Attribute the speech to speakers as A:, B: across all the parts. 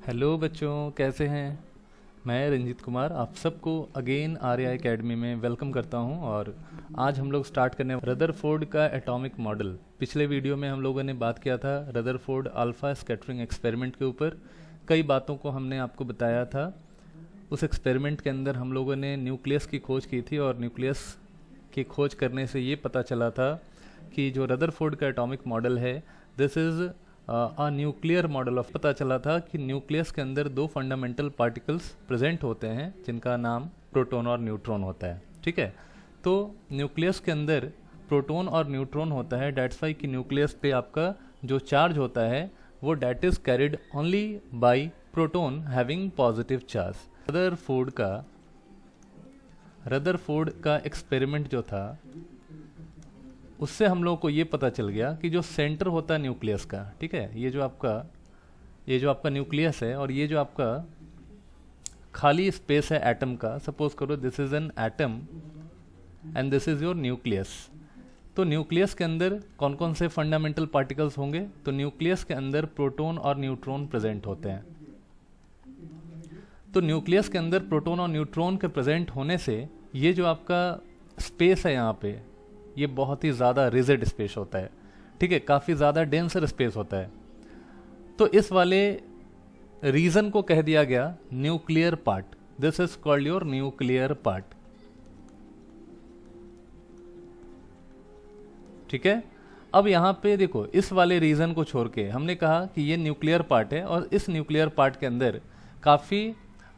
A: Hello बच्चों, कैसे हैं। मैं रंजीत कुमार आप सबको अगेन आर्या एकेडमी में वेलकम करता हूं। और आज हम लोग स्टार्ट करने रदरफोर्ड का एटॉमिक मॉडल। पिछले वीडियो में हम लोगों ने बात किया था रदरफोर्ड अल्फा स्कैटरिंग एक्सपेरिमेंट के ऊपर। कई बातों को हमने आपको बताया था। उस एक्सपेरिमेंट के अंदर हम लोगों ने न्यूक्लियस की खोज की थी और न्यूक्लियस की खोज करने से ये पता चला था कि जो रदरफोर्ड का एटॉमिक मॉडल है this is nuclear model of. पता चला था कि न्यूक्लियस के अंदर दो फंडामेंटल पार्टिकल्स प्रेजेंट होते हैं जिनका नाम प्रोटॉन और न्यूट्रॉन होता है। ठीक है, तो न्यूक्लियस के अंदर प्रोटॉन और न्यूट्रॉन होता है। डेट्स वाई कि न्यूक्लियस पे आपका जो चार्ज होता है वो that is carried only by proton having positive charge. Rutherford का एक्सपेरिमेंट जो था उससे हम लोगों को ये पता चल गया कि जो सेंटर होता है न्यूक्लियस का, ठीक है, ये जो आपका न्यूक्लियस है और ये जो आपका खाली स्पेस है एटम का। सपोज करो this is an atom and this is your nucleus. तो न्यूक्लियस के अंदर कौन कौन से फंडामेंटल पार्टिकल्स होंगे? तो न्यूक्लियस के अंदर प्रोटॉन और न्यूट्रॉन प्रेजेंट होते हैं। तो न्यूक्लियस के अंदर प्रोटॉन और न्यूट्रॉन के प्रेजेंट होने से ये जो आपका स्पेस है यहाँ पे ये बहुत ही ज़्यादा रिजिड स्पेस होता है। ठीक है, काफ़ी ज़्यादा डेंसर स्पेस होता है। तो इस वाले रीजन को कह दिया गया nuclear part. This is called your nuclear part. ठीक है, अब यहाँ पे देखो इस वाले रीजन को छोड़ के हमने कहा कि ये न्यूक्लियर पार्ट है और इस न्यूक्लियर पार्ट के अंदर काफ़ी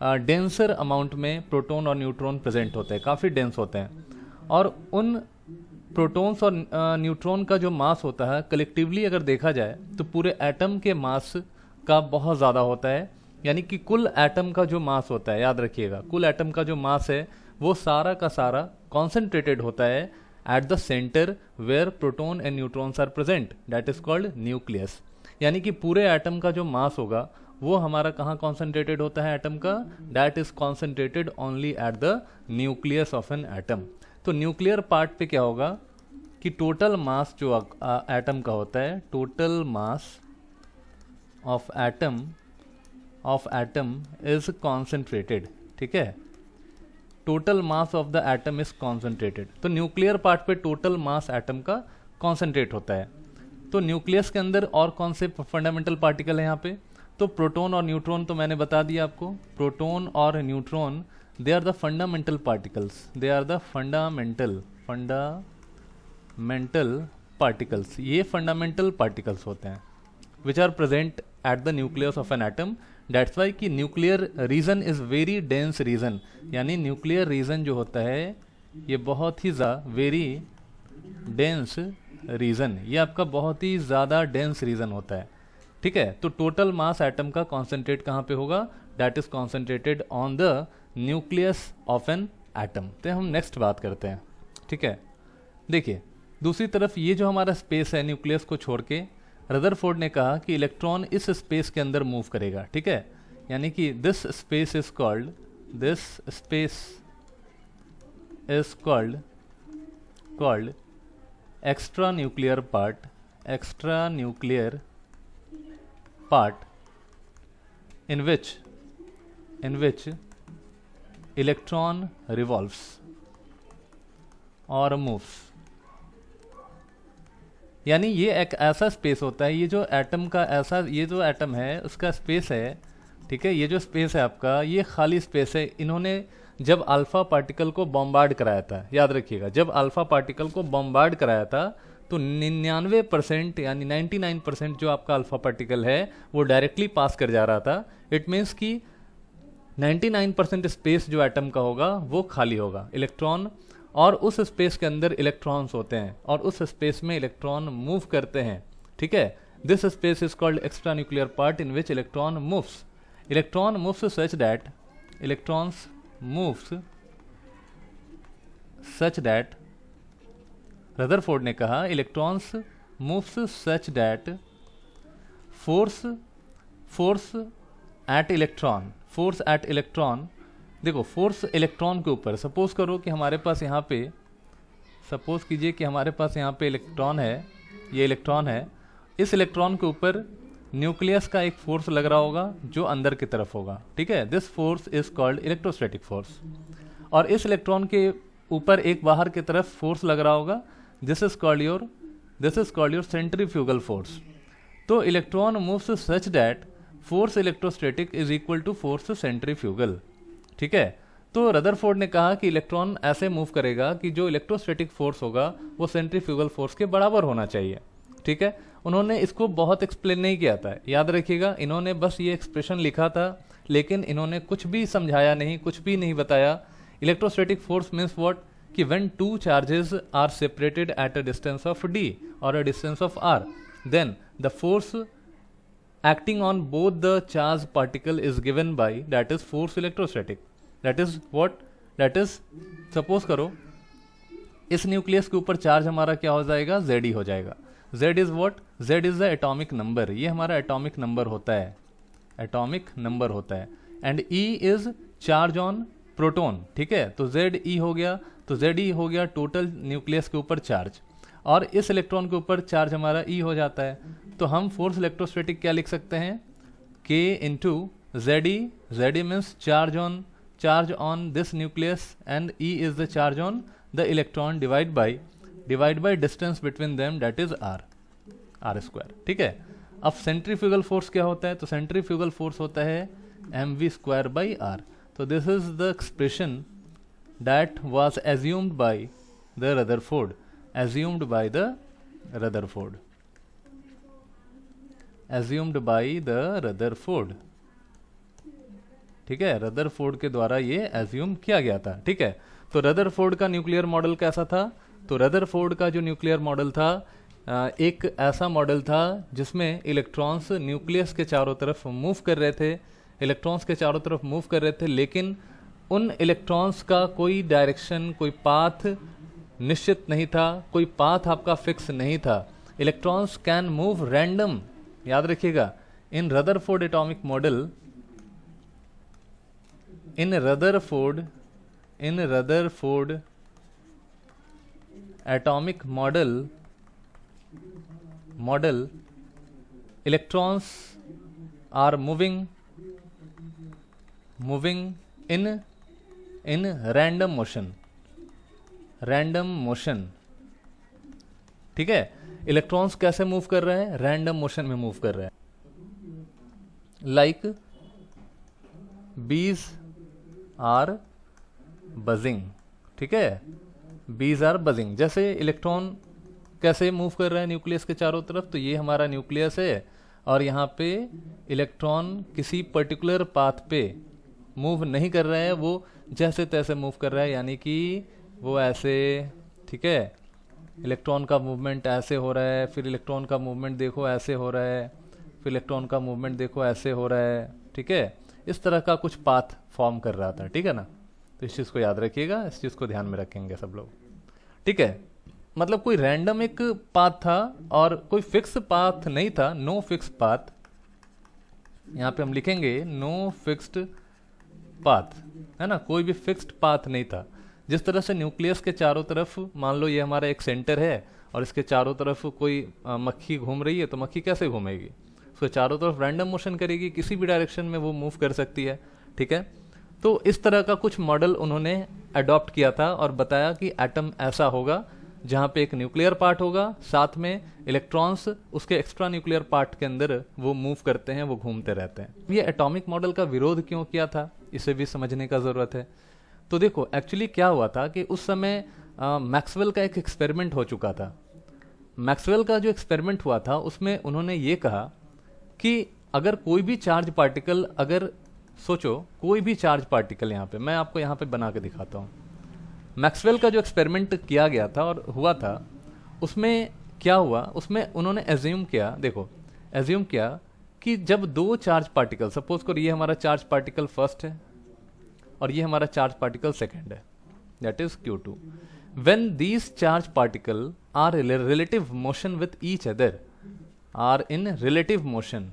A: डेंसर अमाउंट में प्रोटॉन और न्यूट्रॉन प्रेजेंट होते हैं, काफ़ी डेंस होते हैं। और उन प्रोटॉन्स और न्यूट्रॉन का जो मास होता है कलेक्टिवली अगर देखा जाए तो पूरे एटम के मास का बहुत ज़्यादा होता है। यानी कि कुल एटम का जो मास होता है, याद रखिएगा, कुल एटम का जो मास है वो सारा का सारा कॉन्सेंट्रेटेड होता है at the centre where proton and neutrons are present, that is called nucleus. यानी कि पूरे एटम का जो मास होगा वो हमारा कहाँ कॉन्सेंट्रेटेड होता है एटम का? That is concentrated only at the nucleus of an atom. तो न्यूक्लियर पार्ट पे क्या होगा कि टोटल मास जो एटम का होता है, total mass of atom is concentrated. ठीक है, total mass of the atom is concentrated. तो न्यूक्लियर पार्ट पे टोटल मास एटम का कॉन्सेंट्रेट होता है। तो न्यूक्लियस के अंदर और कौन से फंडामेंटल पार्टिकल है यहाँ पे? तो प्रोटॉन और न्यूट्रॉन तो मैंने बता दिया आपको। प्रोटॉन और neutron they are the fundamental particles, they are the fundamental particles। ये fundamental particles होते हैं which are present at the nucleus of an atom। that's why कि nuclear region is very dense region। यानी nuclear region जो होता है ये बहुत ही very dense region, ये आपका बहुत ही ज़्यादा dense region होता है। ठीक है, तो टोटल मास एटम का कॉन्सेंट्रेट कहाँ पे होगा? That is concentrated on the nucleus of an atom. तो हम नेक्स्ट बात करते हैं। ठीक है, देखिए दूसरी तरफ ये जो हमारा स्पेस है न्यूक्लियस को छोड़ के, रदरफोर्ड ने कहा कि इलेक्ट्रॉन इस स्पेस के अंदर मूव करेगा। ठीक है, यानी कि this space is called extra nuclear part in which electron revolves or moves। यानी ये एक ऐसा स्पेस होता है, ये जो एटम का ये जो एटम है उसका स्पेस है। ठीक है, ये जो स्पेस है आपका ये खाली स्पेस है। इन्होंने जब अल्फा पार्टिकल को बॉम्बार्ड कराया था, याद रखिएगा, जब अल्फा पार्टिकल को बॉम्बार्ड कराया था तो 99% यानी 99% जो आपका अल्फा पार्टिकल है वो डायरेक्टली पास कर जा रहा था। इट मीन्स कि 99% स्पेस जो एटम का होगा वो खाली होगा इलेक्ट्रॉन, और उस स्पेस के अंदर इलेक्ट्रॉन्स होते हैं और उस स्पेस में इलेक्ट्रॉन मूव करते हैं। ठीक है, this space is called extra nuclear part in which electron moves such that Rutherford ने कहा electrons moves such that force at electron देखो, फोर्स इलेक्ट्रॉन के ऊपर, सपोज करो कि हमारे पास यहाँ पे, सपोज कीजिए कि हमारे पास यहाँ पे इलेक्ट्रॉन है, ये इलेक्ट्रॉन है, इस इलेक्ट्रॉन के ऊपर न्यूक्लियस का एक फोर्स लग रहा होगा जो अंदर की तरफ होगा, ठीक है। This force is called electrostatic force. और इस इलेक्ट्रॉन के ऊपर एक बाहर की तरफ फोर्स लग रहा होगा, this is called your centrifugal force. तो electron moves such that force electrostatic is equal to force centrifugal, ठीक है। तो रदरफोर्ड ने कहा कि इलेक्ट्रॉन ऐसे मूव करेगा कि जो इलेक्ट्रोस्टैटिक फोर्स होगा वो सेंट्रीफ्यूगल फोर्स के बराबर होना चाहिए, ठीक है। उन्होंने इसको बहुत एक्सप्लेन नहीं किया था, याद रखिएगा, इन्होंने बस ये एक्सप्रेशन लिखा था, लेकिन इन्होंने कुछ भी समझाया नहीं, कुछ भी नहीं बताया। इलेक्ट्रोस्टैटिक फोर्स मीन्स व्हाट, कि when two charges are separated at a distance of d और a distance of r, then the force acting on both the charged particle is given by, that is force electrostatic, that is what, that is suppose करो इस nucleus के ऊपर charge हमारा क्या हो जाएगा, Z हो जाएगा। Z is what, Z is the atomic number, ये हमारा एटॉमिक नंबर होता है, एटॉमिक नंबर होता है। And E is charge on proton, ठीक है। तो ZE हो गया, तो ZE हो गया टोटल न्यूक्लियस के ऊपर चार्ज, और इस इलेक्ट्रॉन के ऊपर चार्ज हमारा E हो जाता है। तो हम फोर्स इलेक्ट्रोस्टैटिक क्या लिख सकते हैं, K into ZE, ZE means charge on this nucleus and E is the charge on the electron divide by distance between them, that is R square, ठीक है। अब सेंट्रीफ्यूगल फोर्स क्या होता है, तो सेंट्रीफ्यूगल फोर्स होता है mv स्क्वायर बाई R। तो this is the expression that was assumed by the Rutherford, assumed by the Rutherford, ठीक है। रदरफोर्ड के द्वारा ये एज्यूम किया गया था, ठीक है। तो रदरफोर्ड का न्यूक्लियर मॉडल कैसा था, तो रदरफोर्ड का जो न्यूक्लियर मॉडल था एक ऐसा मॉडल था जिसमें इलेक्ट्रॉन्स न्यूक्लियस के चारों तरफ मूव कर रहे थे, लेकिन उन इलेक्ट्रॉन्स का कोई डायरेक्शन, कोई पाथ निश्चित नहीं था, कोई पाथ आपका फिक्स नहीं था। इलेक्ट्रॉन्स कैन मूव रैंडम, याद रखिएगा। In Rutherford atomic model, in Rutherford atomic model electrons are moving in random motion, ठीक है। इलेक्ट्रॉन्स कैसे मूव कर रहे हैं, रैंडम मोशन में मूव कर रहे हैं। लाइक बीज आर बजिंग, ठीक है, बीज आर बजिंग। जैसे इलेक्ट्रॉन कैसे मूव कर रहा है न्यूक्लियस के चारों तरफ, तो ये हमारा न्यूक्लियस है और यहाँ पे इलेक्ट्रॉन किसी पर्टिकुलर पाथ पे मूव नहीं कर रहा है, वो जैसे तैसे मूव कर रहा है, यानी कि वो ऐसे, ठीक है। इलेक्ट्रॉन का मूवमेंट ऐसे हो रहा है, फिर इलेक्ट्रॉन का मूवमेंट देखो ऐसे हो रहा है, फिर इलेक्ट्रॉन का मूवमेंट देखो ऐसे हो रहा है, ठीक है। इस तरह का कुछ पाथ फॉर्म कर रहा था, ठीक है ना। तो इस चीज़ को याद रखिएगा, इस चीज़ को ध्यान में रखेंगे सब लोग, ठीक है। मतलब कोई रैंडम एक पाथ था और कोई फिक्स पाथ नहीं था, नो फिक्स पाथ। यहाँ पे हम लिखेंगे नो फिक्स्ड पाथ, है ना, कोई भी फिक्स्ड पाथ नहीं था। जिस तरह से न्यूक्लियस के चारों तरफ, मान लो ये हमारा एक सेंटर है और इसके चारों तरफ कोई मक्खी घूम रही है, तो मक्खी कैसे घूमेगी, उसके चारों तरफ रैंडम मोशन करेगी, किसी भी डायरेक्शन में वो मूव कर सकती है, ठीक है। तो इस तरह का कुछ मॉडल उन्होंने अडॉप्ट किया था और बताया कि एटम ऐसा होगा जहाँ पे एक न्यूक्लियर पार्ट होगा, साथ में इलेक्ट्रॉन्स उसके एक्स्ट्रा न्यूक्लियर पार्ट के अंदर वो मूव करते हैं, वो घूमते रहते हैं। ये एटॉमिक मॉडल का विरोध क्यों किया था, इसे भी समझने का ज़रूरत है। तो देखो एक्चुअली क्या हुआ था कि उस समय मैक्सवेल का एक एक्सपेरिमेंट हो चुका था। मैक्सवेल का जो एक्सपेरिमेंट हुआ था उसमें उन्होंने ये कहा कि अगर कोई भी चार्ज पार्टिकल, अगर सोचो कोई भी चार्ज पार्टिकल, यहाँ पे मैं आपको यहाँ पे बना के दिखाता हूँ। मैक्सवेल का जो एक्सपेरिमेंट किया गया था और हुआ था, उसमें क्या हुआ, उसमें उन्होंने एज्यूम किया, देखो एज्यूम किया कि जब दो चार्ज पार्टिकल, सपोज करो ये हमारा चार्ज पार्टिकल फर्स्ट है और ये हमारा चार्ज पार्टिकल सेकंड है, that is Q2। When these charge particle are relative motion with each other, are in relative motion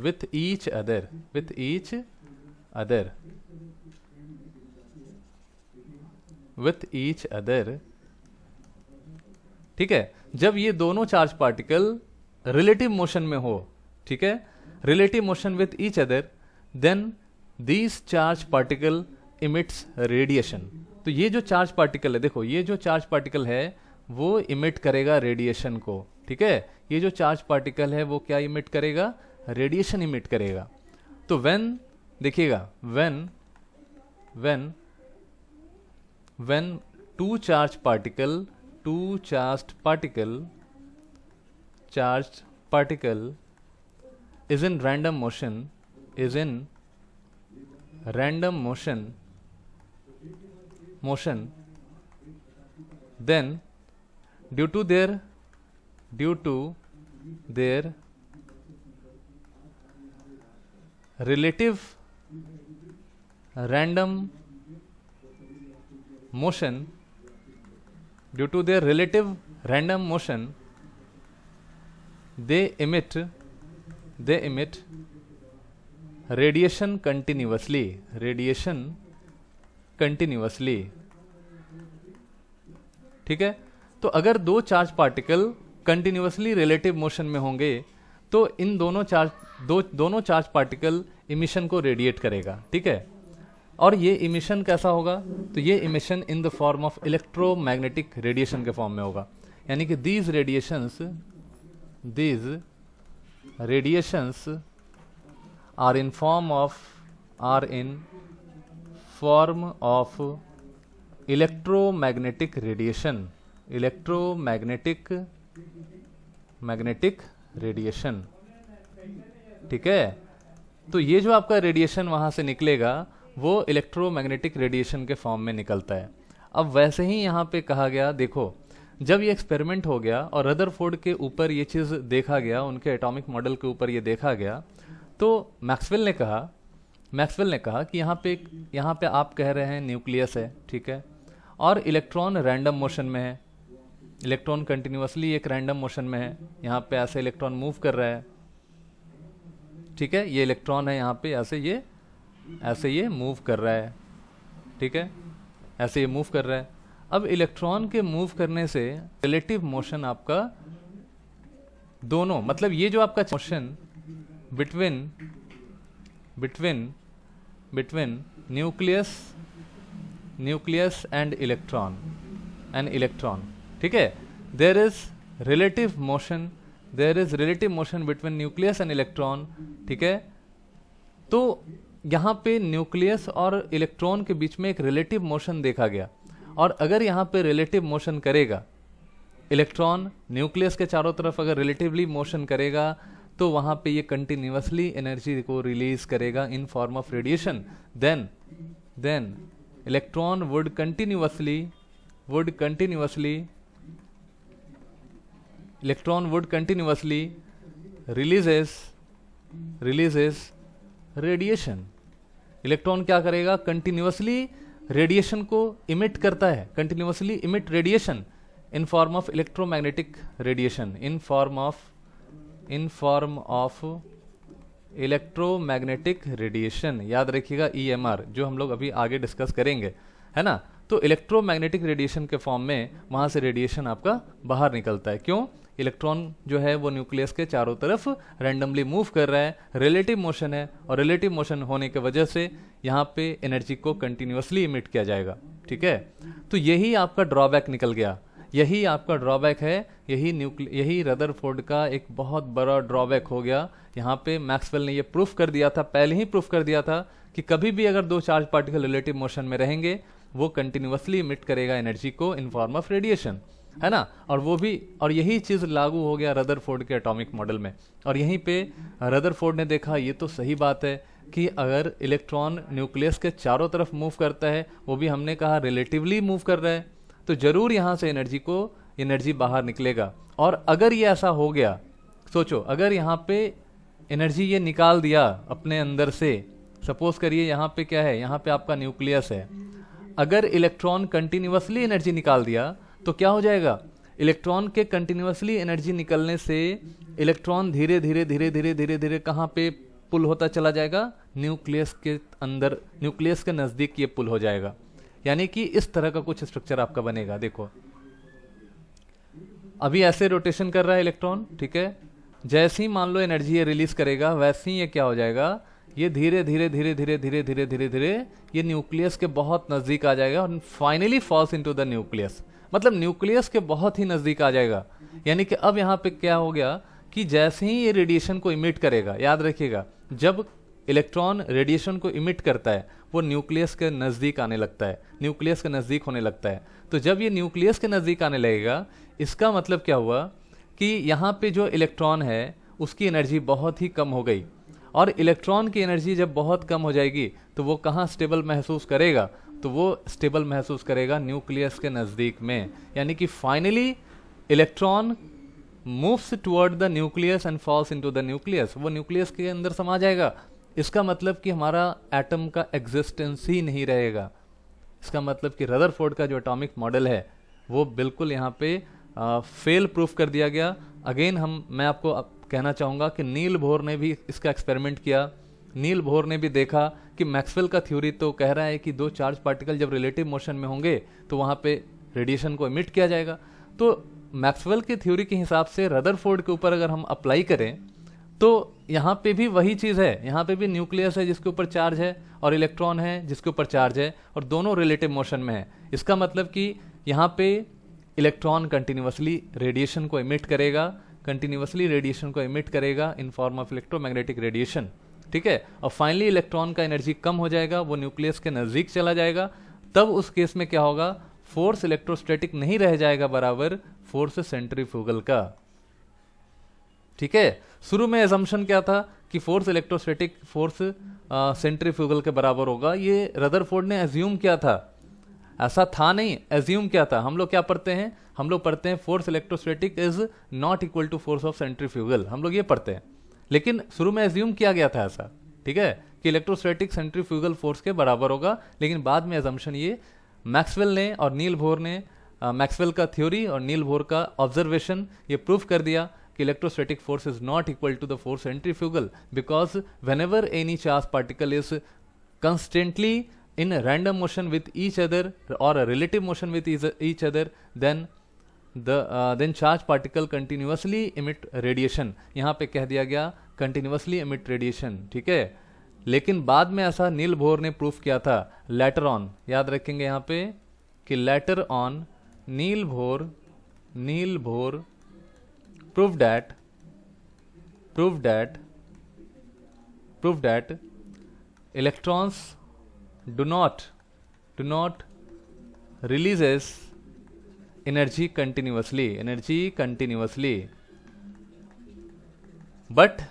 A: with each other, ठीक है, जब ये दोनों चार्ज पार्टिकल रिलेटिव मोशन में हो, ठीक है, relative motion with each other, then these charge particle emits radiation. तो ये जो चार्ज पार्टिकल है, देखो ये जो चार्ज पार्टिकल है वो इमिट करेगा रेडिएशन को, ठीक है, ये जो चार्ज पार्टिकल है वो क्या इमिट करेगा, रेडिएशन इमिट करेगा। तो व्हेन, देखिएगा, when two charge particle is in random motion, then due to their relative random motion, they emit radiation continuously, ठीक है। तो अगर दो charge particle continuously relative motion में होंगे तो इन दोनों चार्ज पार्टिकल इमिशन को रेडिएट करेगा, ठीक है। और ये इमिशन कैसा होगा, तो ये emission in the form of electromagnetic radiation के फॉर्म में होगा, यानी कि these radiations are in form of electromagnetic radiation, ठीक है। तो ये जो आपका रेडिएशन वहां से निकलेगा वो इलेक्ट्रोमैग्नेटिक रेडिएशन के फॉर्म में निकलता है। अब वैसे ही यहाँ पे कहा गया, देखो जब ये एक्सपेरिमेंट हो गया और रदरफोर्ड के ऊपर ये चीज़ देखा गया, उनके एटॉमिक मॉडल के ऊपर ये देखा गया, तो मैक्सवेल ने कहा कि यहाँ पे आप कह रहे हैं न्यूक्लियस है, ठीक है, और इलेक्ट्रॉन रैंडम मोशन में है, इलेक्ट्रॉन कंटिन्यूअसली एक रैंडम मोशन में है, यहाँ पे ऐसे इलेक्ट्रॉन मूव कर रहा है, ठीक है, ये इलेक्ट्रॉन है यहाँ पे ऐसे ये मूव कर रहा है, ठीक है, ऐसे ये मूव कर रहा है। अब इलेक्ट्रॉन के मूव करने से रिलेटिव मोशन आपका दोनों, मतलब ये जो आपका motion between nucleus and electron, ठीक है, there is relative motion between nucleus and electron, ठीक है। तो यहाँ पे न्यूक्लियस और इलेक्ट्रॉन के बीच में एक रिलेटिव मोशन देखा गया, और अगर यहाँ पे रिलेटिव मोशन करेगा इलेक्ट्रॉन, न्यूक्लियस के चारों तरफ अगर रिलेटिवली मोशन करेगा तो वहाँ पे ये कंटिन्यूअसली एनर्जी को रिलीज करेगा in form of radiation. Then electron would continuously releases radiation. Electron क्या करेगा, कंटिन्यूअसली रेडिएशन को इमिट करता है, continuously emit radiation in form of electromagnetic radiation, in form of electromagnetic radiation. याद रखिएगा EMR, जो हम लोग अभी आगे डिस्कस करेंगे, है ना। तो इलेक्ट्रोमैग्नेटिक रेडिएशन के फॉर्म में वहां से रेडिएशन आपका बाहर निकलता है। क्यों, इलेक्ट्रॉन जो है वो न्यूक्लियस के चारों तरफ रैंडमली मूव कर रहा है, रिलेटिव मोशन है, और रिलेटिव मोशन होने की वजह से यहाँ पे एनर्जी को कंटिन्यूअसली इमिट किया जाएगा, ठीक है। तो यही आपका ड्रॉबैक निकल गया, यही आपका ड्रॉबैक है, यही रदरफोर्ड का एक बहुत बड़ा ड्रॉबैक हो गया। यहाँ पे मैक्सवेल ने ये प्रूफ कर दिया था, पहले ही प्रूफ कर दिया था कि कभी भी अगर दो चार्ज पार्टिकल रिलेटिव मोशन में रहेंगे वो कंटिन्यूअसली इमिट करेगा एनर्जी को इन फॉर्म ऑफ रेडिएशन, है ना। और यही चीज़ लागू हो गया रदरफोर्ड के एटॉमिक मॉडल में, और यहीं पे रदरफोर्ड ने देखा ये तो सही बात है कि अगर इलेक्ट्रॉन न्यूक्लियस के चारों तरफ मूव करता है, वो भी हमने कहा रिलेटिवली मूव कर रहा है, तो जरूर यहाँ से एनर्जी बाहर निकलेगा। और अगर ये ऐसा हो गया, सोचो अगर यहाँ पे एनर्जी ये निकाल दिया अपने अंदर से, सपोज करिए यहाँ पे क्या है, यहाँ पे आपका न्यूक्लियस है, अगर इलेक्ट्रॉन कंटिन्यूअसली एनर्जी निकाल दिया तो क्या हो जाएगा, इलेक्ट्रॉन के कंटिन्यूअसली एनर्जी निकलने से इलेक्ट्रॉन धीरे धीरे कहाँ पे पुल होता चला जाएगा, न्यूक्लियस के अंदर, न्यूक्लियस के नजदीक ये पुल हो जाएगा। यानी कि इस तरह का कुछ स्ट्रक्चर आपका बनेगा। देखो अभी ऐसे रोटेशन कर रहा है इलेक्ट्रॉन, ठीक है। जैसे ही मान लो एनर्जी ये रिलीज करेगा, वैसे ही ये क्या हो जाएगा, ये धीरे धीरे धीरे धीरे धीरे धीरे धीरे धीरे ये न्यूक्लियस के बहुत नजदीक आ जाएगा और finally falls into the nucleus, मतलब न्यूक्लियस के बहुत ही नजदीक आ जाएगा। यानी कि अब यहाँ पे क्या हो गया कि जैसे ही ये रेडिएशन को इमिट करेगा, याद रखिएगा जब इलेक्ट्रॉन रेडिएशन को इमिट करता है वो न्यूक्लियस के नज़दीक आने लगता है, न्यूक्लियस के नज़दीक होने लगता है। तो जब ये न्यूक्लियस के नज़दीक आने लगेगा, इसका मतलब क्या हुआ कि यहाँ पे जो इलेक्ट्रॉन है उसकी एनर्जी बहुत ही कम हो गई, और इलेक्ट्रॉन की एनर्जी जब बहुत कम हो जाएगी तो वो कहाँ स्टेबल महसूस करेगा, तो वो स्टेबल महसूस करेगा न्यूक्लियस के नज़दीक में। यानी कि finally electron moves toward the nucleus and falls into the nucleus, वो न्यूक्लियस के अंदर समा जाएगा। इसका मतलब कि हमारा एटम का एग्जिस्टेंस ही नहीं रहेगा। इसका मतलब कि रदरफोर्ड का जो एटॉमिक मॉडल है वो बिल्कुल यहाँ पे फेल प्रूफ कर दिया गया। अगेन मैं आपको कहना चाहूँगा कि नील बोहर ने भी इसका एक्सपेरिमेंट किया। नील बोहर ने भी देखा कि मैक्सवेल का थ्योरी तो कह रहा है कि दो चार्ज पार्टिकल जब रिलेटिव मोशन में होंगे तो वहाँ पे रेडिएशन को इमिट किया जाएगा। तो मैक्सवेल की थ्योरी के हिसाब से रदरफोर्ड के ऊपर अगर हम अप्लाई करें तो यहाँ पे भी वही चीज़ है, यहाँ पे भी न्यूक्लियस है जिसके ऊपर चार्ज है और इलेक्ट्रॉन है जिसके ऊपर चार्ज है, और दोनों रिलेटिव मोशन में है। इसका मतलब कि यहाँ पे इलेक्ट्रॉन कंटिन्यूसली रेडिएशन को इमिट करेगा, कंटिन्यूसली रेडिएशन को इमिट करेगा in form of electromagnetic radiation, ठीक है। और फाइनली इलेक्ट्रॉन का एनर्जी कम हो जाएगा, वो न्यूक्लियस के नज़दीक चला जाएगा। तब उस केस में क्या होगा, फोर्स इलेक्ट्रोस्टैटिक नहीं रह जाएगा बराबर फोर्स सेंट्रीफ्यूगल का, ठीक है। शुरू में एजम्पशन क्या था कि फोर्स इलेक्ट्रोस्टैटिक फोर्स सेंट्रीफ्यूगल के बराबर होगा, ये रदरफोर्ड ने एज्यूम किया था, ऐसा था नहीं, एज्यूम किया था। हम लोग क्या पढ़ते हैं, हम लोग पढ़ते हैं force electrostatic is not equal to force of centrifugal, हम लोग ये पढ़ते हैं। लेकिन शुरू में एज्यूम किया गया था ऐसा, ठीक है, कि इलेक्ट्रोस्टैटिक सेंट्रीफ्यूगल फोर्स के बराबर होगा। लेकिन बाद में एजम्पशन ये मैक्सवेल ने और नील बोहर ने, मैक्सवेल का थ्योरी और नील बोहर का ऑब्जर्वेशन ये प्रूफ कर दिया कि electrostatic force is not equal to the force centrifugal, because whenever any charged particle is constantly in a random motion with each other or a relative motion with each other, then charged particle continuously emit radiation। यहाँ पे कह दिया गया continuously emit radiation, ठीक है। लेकिन बाद में ऐसा नील बोहर ने प्रूफ किया था later on, याद रखेंगे यहाँ पे कि later on Niels Bohr proved that electrons do not releases energy continuously, but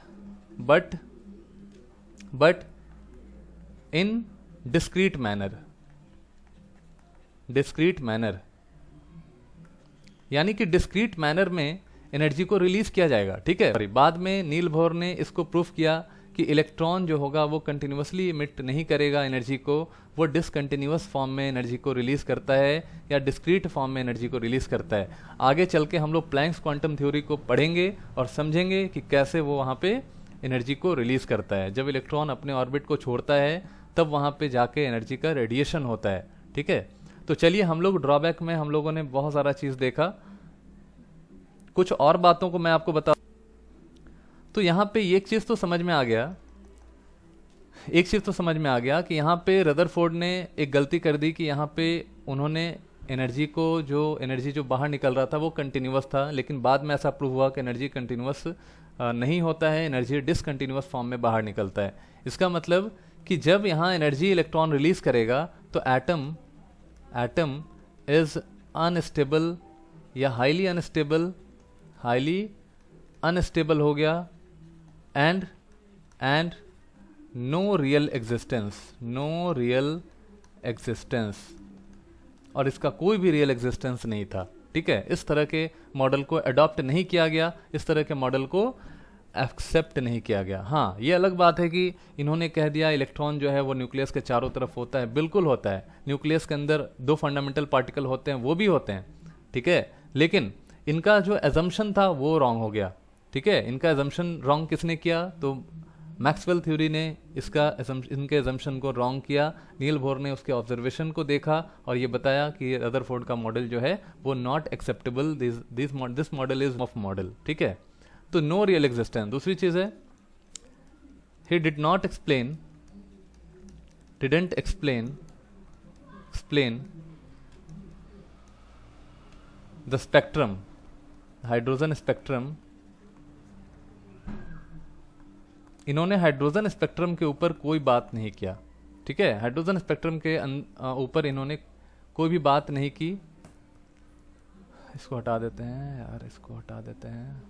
A: in discrete manner, यानी कि डिस्क्रीट मैनर में एनर्जी को रिलीज किया जाएगा, ठीक है। बाद में नील बोहर ने इसको प्रूफ किया कि इलेक्ट्रॉन जो होगा वो कंटिन्यूसली इमिट नहीं करेगा एनर्जी को, वो डिसकंटिन्यूअस फॉर्म में एनर्जी को रिलीज करता है या डिस्क्रीट फॉर्म में एनर्जी को रिलीज करता है। आगे चल के हम लोग प्लैंक्स क्वांटम थ्योरी को पढ़ेंगे और समझेंगे कि कैसे वो वहाँ पे एनर्जी को रिलीज करता है। जब इलेक्ट्रॉन अपने ऑर्बिट को छोड़ता है तब वहाँ पे जाके एनर्जी का रेडिएशन होता है, ठीक है। तो चलिए हम लोग ड्रॉबैक में हम लोगों ने बहुत सारा चीज़ देखा, कुछ और बातों को मैं आपको बता। तो यहाँ पे एक चीज़ तो समझ में आ गया, कि यहाँ पे रदरफोर्ड ने एक गलती कर दी कि यहाँ पे उन्होंने एनर्जी जो बाहर निकल रहा था वो कंटिन्यूअस था, लेकिन बाद में ऐसा प्रूव हुआ कि एनर्जी कंटिन्यूअस नहीं होता है, एनर्जी डिसकंटिन्यूअस फॉर्म में बाहर निकलता है। इसका मतलब कि जब यहाँ एनर्जी इलेक्ट्रॉन रिलीज करेगा तो एटम इज अनस्टेबल या हाईली अनस्टेबल हो गया, एंड नो रियल एग्जिस्टेंस, और इसका कोई भी रियल एग्जिस्टेंस नहीं था, ठीक है। इस तरह के मॉडल को अडॉप्ट नहीं किया गया, इस तरह के मॉडल को एक्सेप्ट नहीं किया गया। हाँ, ये अलग बात है कि इन्होंने कह दिया इलेक्ट्रॉन जो है वो न्यूक्लियस के चारों तरफ होता है, बिल्कुल होता है। न्यूक्लियस के अंदर दो फंडामेंटल पार्टिकल होते हैं, वो भी होते हैं, ठीक है। लेकिन इनका जो एजम्पशन था वो रॉन्ग हो गया, ठीक है। इनका एजम्पशन रॉन्ग किसने किया, तो मैक्सवेल थ्योरी ने इनके assumption को रॉन्ग किया, नील बोर ने उसके ऑब्जर्वेशन को देखा और ये बताया कि रदरफोर्ड का मॉडल जो है वो not acceptable, this model is of model, ठीक है। तो नो रियल एग्जिस्टेंस। दूसरी चीज है, he didn't explain the spectrum, hydrogen spectrum. इन्होंने हाइड्रोजन स्पेक्ट्रम के ऊपर कोई बात नहीं किया, ठीक है। हाइड्रोजन स्पेक्ट्रम के ऊपर इन्होंने कोई भी बात नहीं की। इसको हटा देते हैं यार, इसको हटा देते हैं,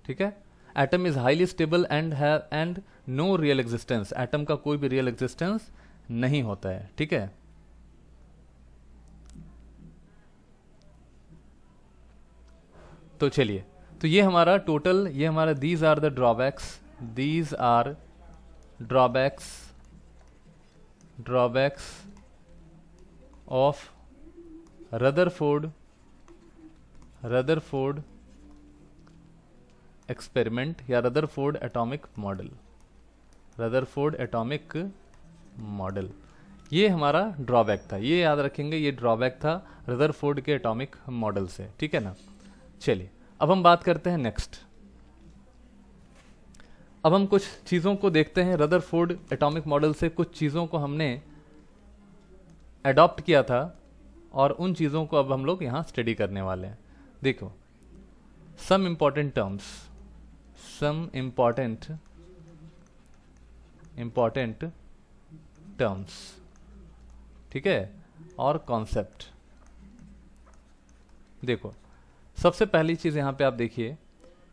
A: ठीक है। Atom is highly stable and no real existence, atom का कोई भी रियल एग्जिस्टेंस नहीं होता है, ठीक है। तो चलिए, तो ये हमारा टोटल, ये हमारा these are the drawbacks of Rutherford experiment या रदरफोर्ड एटॉमिक मॉडल। ये हमारा ड्रॉबैक था, ये याद रखेंगे, ये ड्रॉबैक था रदरफोर्ड के एटॉमिक मॉडल से, ठीक है ना। चलिए, अब हम बात करते हैं नेक्स्ट। अब हम कुछ चीज़ों को देखते हैं, रदरफोर्ड एटॉमिक मॉडल से कुछ चीज़ों को हमने अडॉप्ट किया था और उन चीज़ों को अब हम लोग यहाँ स्टडी करने वाले हैं। देखो, सम इम्पॉर्टेंट टर्म्स, ठीक है, और कॉन्सेप्ट। देखो, सबसे पहली चीज़ यहाँ पे आप देखिए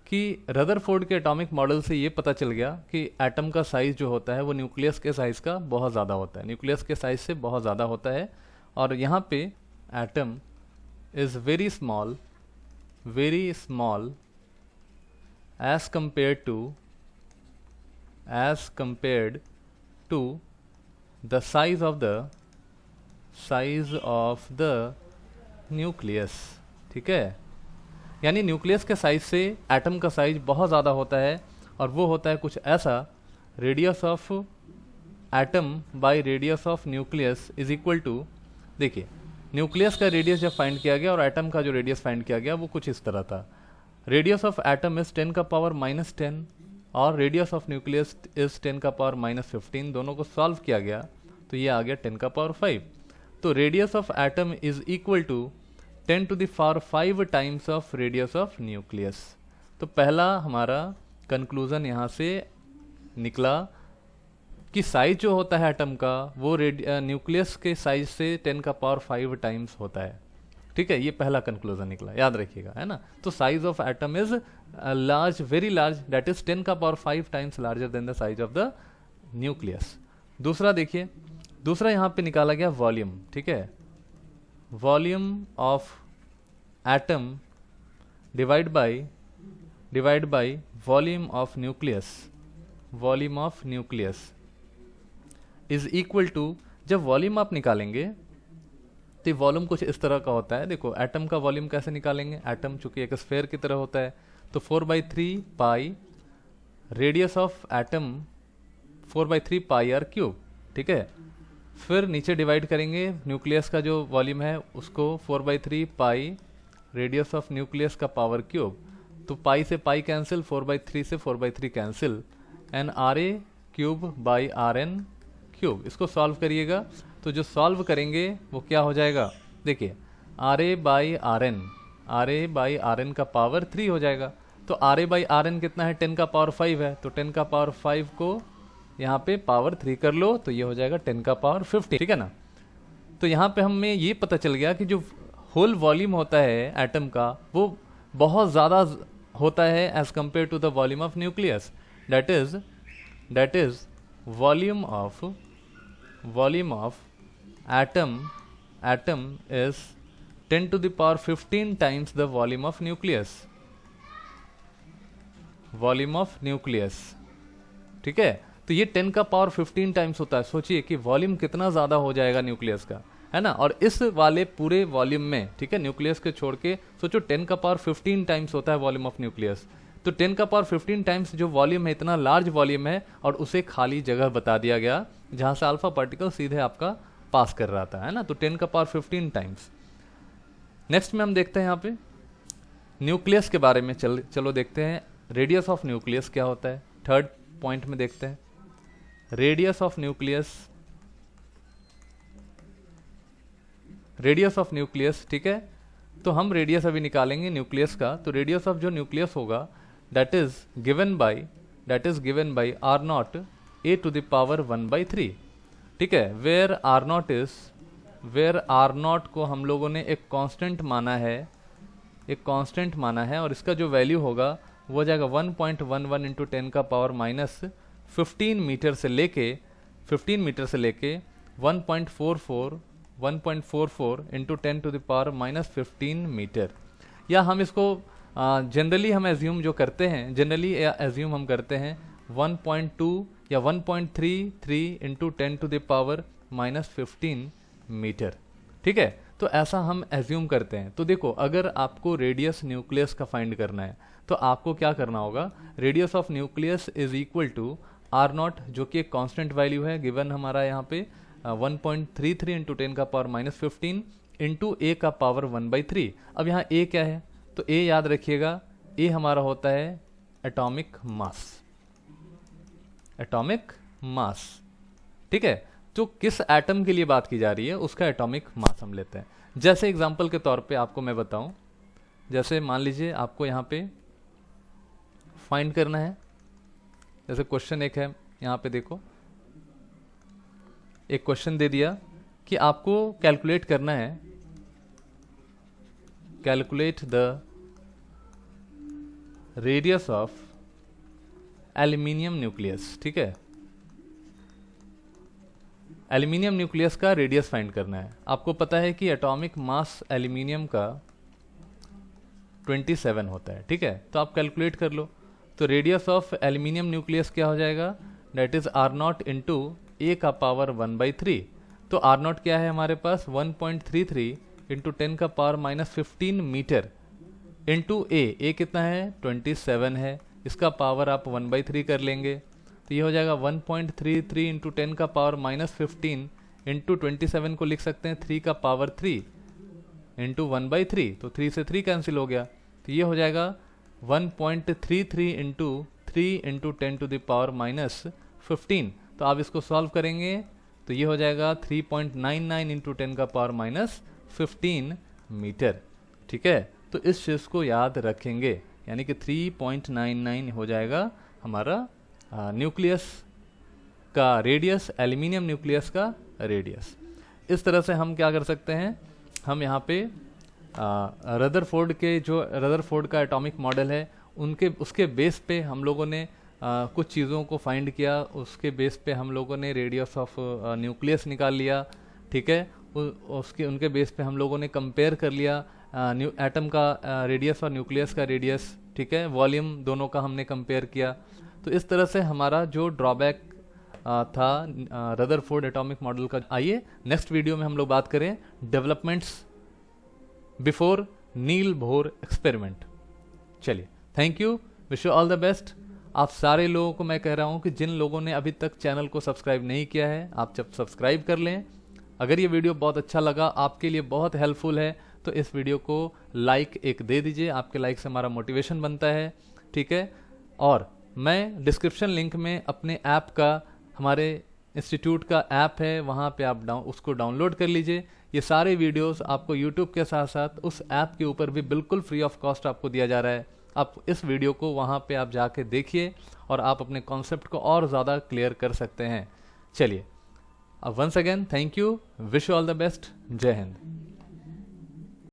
A: कि रदरफोर्ड के एटॉमिक मॉडल से ये पता चल गया कि एटम का साइज जो होता है वो न्यूक्लियस के साइज का बहुत ज़्यादा होता है, न्यूक्लियस के साइज से बहुत ज़्यादा होता है। और यहाँ पे atom is very small as compared to the size of the nucleus, ठीक है। यानी न्यूक्लियस के साइज से एटम का साइज बहुत ज़्यादा होता है और वो होता है कुछ ऐसा, radius of atom by radius of nucleus is equal to, देखिए न्यूक्लियस का रेडियस जब फाइंड किया गया और एटम का जो रेडियस फाइंड किया गया वो कुछ इस तरह था। रेडियस ऑफ एटम इज 10 का पावर -10 और रेडियस ऑफ न्यूक्लियस इज 10 का पावर -15, दोनों को सॉल्व किया गया तो ये आ गया 10 का पावर 5। तो radius of atom is equal to 10 to the power 5 times of radius of nucleus. तो पहला हमारा कंक्लूजन यहाँ से निकला कि साइज जो होता है एटम का वो न्यूक्लियस के साइज से 10 का पावर 5 टाइम्स होता है, ठीक है। ये पहला कंक्लूजन निकला, याद रखिएगा, है ना। तो size of atom is large, very large, that is 10 का power 5 times larger than the size of the nucleus. दूसरा देखिए, दूसरा यहाँ पे निकाला गया वॉल्यूम, ठीक है। Volume of atom divide by volume of nucleus is equal to, जब वॉल्यूम आप निकालेंगे तो वॉल्यूम कुछ इस तरह का होता है। देखो, एटम का वॉल्यूम कैसे निकालेंगे, एटम चूंकि एक स्फेयर की तरह होता है तो 4/3 pi, radius of atom 4/3 pi R cube, ठीक है। फिर नीचे डिवाइड करेंगे, न्यूक्लियस का जो वॉल्यूम है उसको 4/3 पाई रेडियस ऑफ न्यूक्लियस का पावर क्यूब, तो पाई से पाई कैंसिल, 4/3 से 4/3 कैंसिल, एन RA cube by RN cube. इसको सॉल्व करिएगा तो जो सॉल्व करेंगे वो क्या हो जाएगा, देखिए RA बाई RN का पावर 3 हो जाएगा। तो RA बाई RN कितना है, 10 का पावर 5 है, तो 10 का पावर 5 को यहाँ पे पावर 3 कर लो तो ये हो जाएगा 10 का पावर 15, ठीक है ना। तो यहाँ पे हमें ये पता चल गया कि जो होल वॉल्यूम होता है एटम का वो बहुत ज़्यादा होता है as compare to the volume of nucleus. That is volume of atom is 10 to the power 15 times the volume of nucleus, ठीक है। तो ये 10 का पावर 15 टाइम्स होता है। सोचिए कि वॉल्यूम कितना ज़्यादा हो जाएगा न्यूक्लियस का। है ना। और इस वाले पूरे वॉल्यूम में, ठीक है, न्यूक्लियस के छोड़ के सोचो 10 का पावर 15 टाइम्स होता है वॉल्यूम ऑफ न्यूक्लियस। तो 10 का पावर 15 टाइम्स जो वॉल्यूम है, इतना लार्ज वॉल्यूम है, और उसे खाली जगह बता दिया गया जहां से अल्फा पार्टिकल सीधे आपका पास कर रहा था, है ना। तो 10 का पावर 15 टाइम्स। नेक्स्ट में हम देखते हैं यहाँ पे न्यूक्लियस के बारे में। चलो देखते हैं रेडियस ऑफ न्यूक्लियस क्या होता है। थर्ड पॉइंट में देखते हैं radius of nucleus. Radius of nucleus, ठीक है, तो हम रेडियस अभी निकालेंगे न्यूक्लियस का। तो रेडियस ऑफ जो न्यूक्लियस होगा that is given by R naught A to the power 1/3, ठीक है। वेयर आर नॉट को हम लोगों ने एक कांस्टेंट माना है, और इसका जो वैल्यू होगा वो हो जाएगा 1.11 इंटू 10 का पावर माइनस 15 मीटर से लेके 1.44 into 10 to the power minus 15 metre. या हम इसको जनरली हम एज्यूम करते हैं 1.2 या 1.33 into 10 to the power minus 15 metre, ठीक है। तो ऐसा हम एज्यूम करते हैं। तो देखो, अगर आपको रेडियस न्यूक्लियस का फाइंड करना है तो आपको क्या करना होगा, radius of nucleus is equal to R naught, जो कि एक कांस्टेंट वैल्यू है गिवन हमारा यहाँ पे 1.33 इंटू 10 का पावर माइनस 15 इंटू ए का पावर 1/3। अब यहाँ ए क्या है, तो ए याद रखिएगा, ए हमारा होता है एटॉमिक मास, ठीक है। तो किस एटम के लिए बात की जा रही है उसका एटॉमिक मास हम लेते हैं। जैसे एग्जांपल के तौर पे आपको मैं बताऊं, जैसे मान लीजिए आपको यहाँ पे फाइंड करना है, जैसे क्वेश्चन एक है यहाँ पे, देखो एक क्वेश्चन दे दिया कि आपको कैलकुलेट करना है, calculate the radius of aluminium nucleus, ठीक है। एल्यूमिनियम न्यूक्लियस का रेडियस फाइंड करना है। आपको पता है कि एटॉमिक मास एल्यूमिनियम का 27 होता है, ठीक है। तो आप कैलकुलेट कर लो। तो रेडियस ऑफ एल्यूमिनियम न्यूक्लियस क्या हो जाएगा, that is R nought into A का पावर 1/3। तो आर नॉट क्या है हमारे पास, 1.33 इंटू 10 का पावर माइनस 15 मीटर इंटू ए कितना है, 27 है, इसका पावर आप 1/3 कर लेंगे। तो ये हो जाएगा 1.33 इंटू 10 का पावर माइनस 15 इंटू 27 को लिख सकते हैं 3 का पावर 3 इंटू 1/3। तो 3 से 3 कैंसिल हो गया। तो ये हो जाएगा 1.33 into 3 into 10 to the power minus 15। तो आप इसको सॉल्व करेंगे तो ये हो जाएगा 3.99 इंटू 10 का पावर माइनस 15 मीटर, ठीक है। तो इस चीज़ को याद रखेंगे, यानी कि 3.99 हो जाएगा हमारा न्यूक्लियस का रेडियस, एल्यूमिनियम न्यूक्लियस का रेडियस। इस तरह से हम क्या कर सकते हैं, हम यहाँ पे रदरफोर्ड का एटॉमिक मॉडल है, उसके बेस पे हम लोगों ने कुछ चीज़ों को फाइंड किया, उसके बेस पे हम लोगों ने रेडियस ऑफ न्यूक्लियस निकाल लिया, ठीक है। उनके बेस पे हम लोगों ने कंपेयर कर लिया एटम का रेडियस और न्यूक्लियस का रेडियस, ठीक है। वॉल्यूम दोनों का हमने कंपेयर किया। तो इस तरह से हमारा जो ड्रॉबैक था रदरफोर्ड एटॉमिक मॉडल का। आइए नेक्स्ट वीडियो में हम लोग बात करें developments before Niels Bohr experiment. चलिए, thank you, wish you all the best. आप सारे लोगों को मैं कह रहा हूं कि जिन लोगों ने अभी तक चैनल को सब्सक्राइब नहीं किया है, आप जब सब्सक्राइब कर लें। अगर ये वीडियो बहुत अच्छा लगा, आपके लिए बहुत हेल्पफुल है, तो इस वीडियो को लाइक एक दे दीजिए। आपके लाइक से हमारा मोटिवेशन बनता है, ठीक है। और मैं डिस्क्रिप्शन लिंक में अपने ऐप का, हमारे इंस्टीट्यूट का ऐप है, वहाँ पे आप उसको डाउनलोड कर लीजिए। ये सारे वीडियोस आपको यूट्यूब के साथ साथ उस ऐप के ऊपर भी बिल्कुल फ्री ऑफ कॉस्ट आपको दिया जा रहा है। आप इस वीडियो को वहाँ पे आप जाके देखिए और आप अपने कॉन्सेप्ट को और ज़्यादा क्लियर कर सकते हैं। चलिए, अब once again thank you, wish you all the best, जय हिंद।